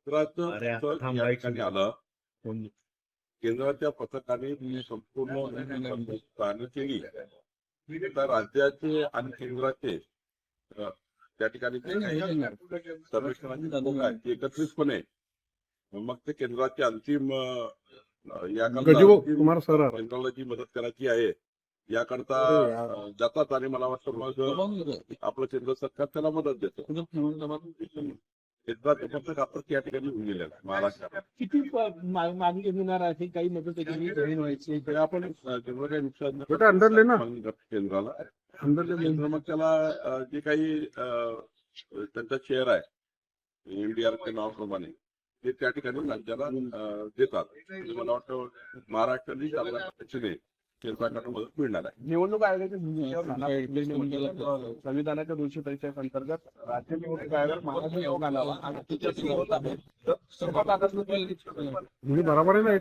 केंद्राचं या ठिकाणी आलं. केंद्राच्या पथकाने संपूर्ण पाहणी केली. तर राज्याचे आणि केंद्राचे त्या ठिकाणी सर्वेक्षणाचे एकत्रितपणे मग ते केंद्राचे अंतिम केंद्राला जी मदत करायची आहे याकरता जातात आणि मला वाटतं मग आपलं केंद्र सरकार त्याला मदत देतं. केंद्राचे पथक आता त्या ठिकाणी होऊन गेले महाराष्ट्रात. किती मागणी मिळणार आहे काही मदत व्हायची आपण केंद्र काही नुकसान केंद्राला केंद्र मग त्याला जे काही त्यांचा शेअर आहे एनडीआरच्या नावाप्रमाणे ते त्या ठिकाणी राज्याला देतात. मला वाटतं महाराष्ट्राने त्याने केंद्राकडून मदत मिळणार आहे. निवडणूक आयोगाच्या संविधानाच्या 243 अंतर्गत राज्य निवडणूक आयोग महाराष्ट्र निवडणूक आणावा आणि बरोबर आहे ना.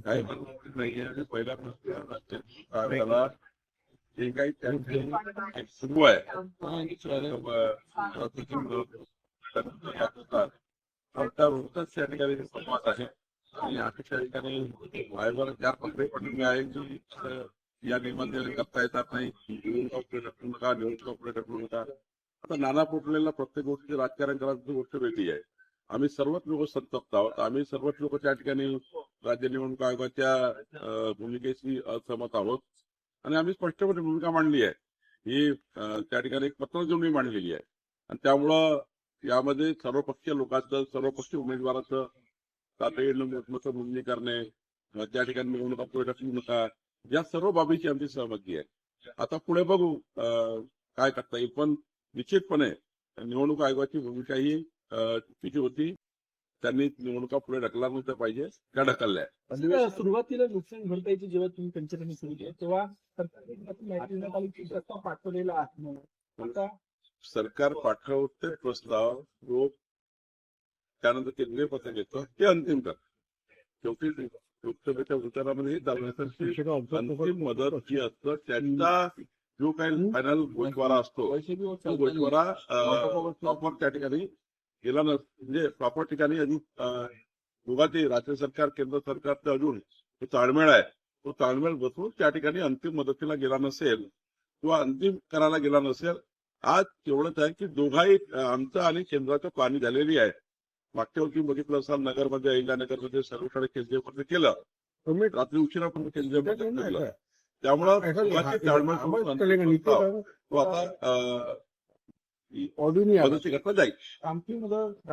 काही नाहीये. पहिल्या आयोगाला जे काही सुरू आहे त्या ठिकाणी संवाद आहे आणि अशा ठिकाणी आयोगाला चार पत्रे पडलेली आहे की या नियमांमध्ये करता येतात नाही. निवडणूक ढकलू नका. आता नाना पोटलेला प्रत्येक गोष्टी राजकारण करायची गोष्ट वेगळी आहे. आम्ही सर्वच लोक संतप्त आहोत. आम्ही सर्वच लोक त्या ठिकाणी राज्य निवडणूक आयोगाच्या भूमिकेशी असहमत आहोत आणि आम्ही स्पष्टपणे भूमिका मांडली आहे. ही त्या ठिकाणी एक पत्रजोडणी मांडलेली आहे आणि त्यामुळं यामध्ये सर्वपक्षीय लोकांचं सर्वपक्षीय उमेदवाराचं तातडीनं नोंदणी करणे त्या ठिकाणी निवडणुका पुढे ढकलू नका या सर्व बाबीची आमची सहमती आहे. आता पुढे बघू काय करता येईल पण निश्चितपणे निवडणूक आयोगाची भूमिका ही चुकीची होती. त्यांनी निवडणुका पुढे ढकलल्या नव्हत्या पाहिजे त्या ढकलल्या. सुरुवातीला नुकसान भरपाईची जेव्हा तुम्ही पंचनामे सुरू केले तेव्हा प्रस्ताव पाठवलेला आहे. आता सरकार पाठवते प्रस्ताव त्यानंतर केंद्रीय पथक येतं ते अंतिम कर. शेवटी लोकसभेच्या उतारामध्ये अंतिम मदत जी असतं त्यांचा जो काही फायनल गोषवारा असतो तो गोषवारा प्रॉपर त्या ठिकाणी गेला म्हणजे प्रॉपर ठिकाणी अजून दोघांचे राज्य सरकार केंद्र सरकारचं अजून जो ताळमेळ आहे तो ताळमेळ बसवून त्या ठिकाणी अंतिम मदतीला गेला नसेल किंवा अंतिम करायला गेला नसेल. आज एवढंच आहे की दोघाही आमचं आणि केंद्राचं पाणी झालेली आहे. मागच्या वर्षी बघितलं असाल नगरमध्ये अहिल्यानगरमध्ये सर्वकडे केंद्रीय केलं रात्री उशिरापर्यंत केंद्रीय केलं. त्यामुळं मदती करता जाईल. आमची मदत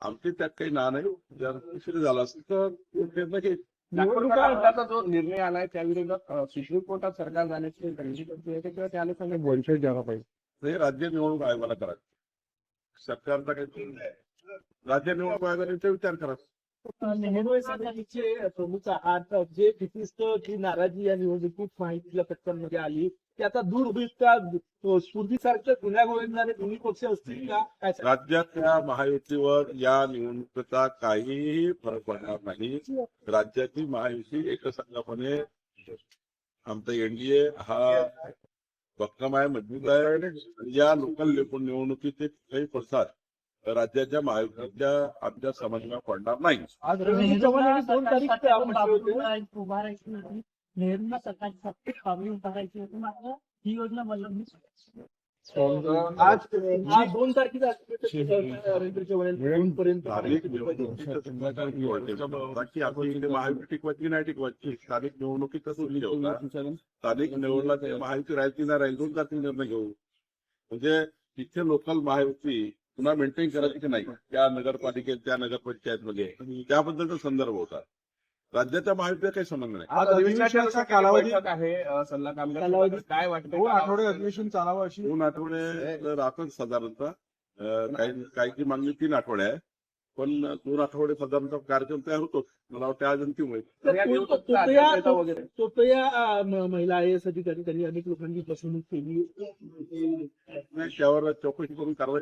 आमची त्यात काही ना नाही. जर उशीर झाला असेल तर निवडणुका जो निर्णय आलाय त्या विरोधात सुप्रीम कोर्टात सरकार जाण्याची किंवा त्याला सांगा वंचित जागा पाहिजे हे राज्य निवडणूक आयोगाला करायचं. सरकारचा काही राज्य निवडणूक आयोगाने विचार करायचा. नेहरू साहेबांचे प्रमुख आहात जे भीतीस्त जी नाराजी या निवडणुकीत माहितीला पत्त्यांमध्ये आली ती आता दूर होईल का? स्फूर्तीसारख्या गुन्ह्या गोविंदाने दोन्ही पक्ष असतील का? काय राज्यातल्या महायुतीवर या निवडणुकीचा काहीही फरक पडणार नाही. राज्याची महायुती एकसंघपणे आमचा एनडीए हा भक्कम आहे मजबूत आहे. या लोकल निवडणुकीचे काही पडसाद राज्याच्या महायुतीच्या आमच्या समाजाला पडणार नाही. नेहरूंना सरकारची पावली उभारायची होती मात्र ही योजना आज 2 तारखेला महायुती टिकवायची नाही टिकवायची स्थानिक निवडणुकीचा स्थानिक निवडणुकीला महायुती राहील की नाही राहील 2 तारखेला निर्णय घेऊ. म्हणजे तिथे लोकल महायुती पुन्हा मेंटेन करायची की नाही त्या नगरपालिकेत त्या नगरपंचायतमध्ये त्याबद्दलचा संदर्भ होता. राज्याच्या महायुतीचा काही संबंध नाही. आज अधिवेशनाचा कालावधी आहे सल्ला कामगार काय वाटतं? 2 आठवडे अधिवेशन चालावं अशी 2 आठवडे राहतात साधारणतः. काही मागणी 3 आठवडे आहे पण 2 आठवडे साधारणतः कार्यक्रम तयार होतो. मला वाटतं आज अंतिम होईल. महिला आयएस अधिकारी त्यांनी अनेक लोकांची फसवणूक केली त्यावर चौकशी करून कारवाई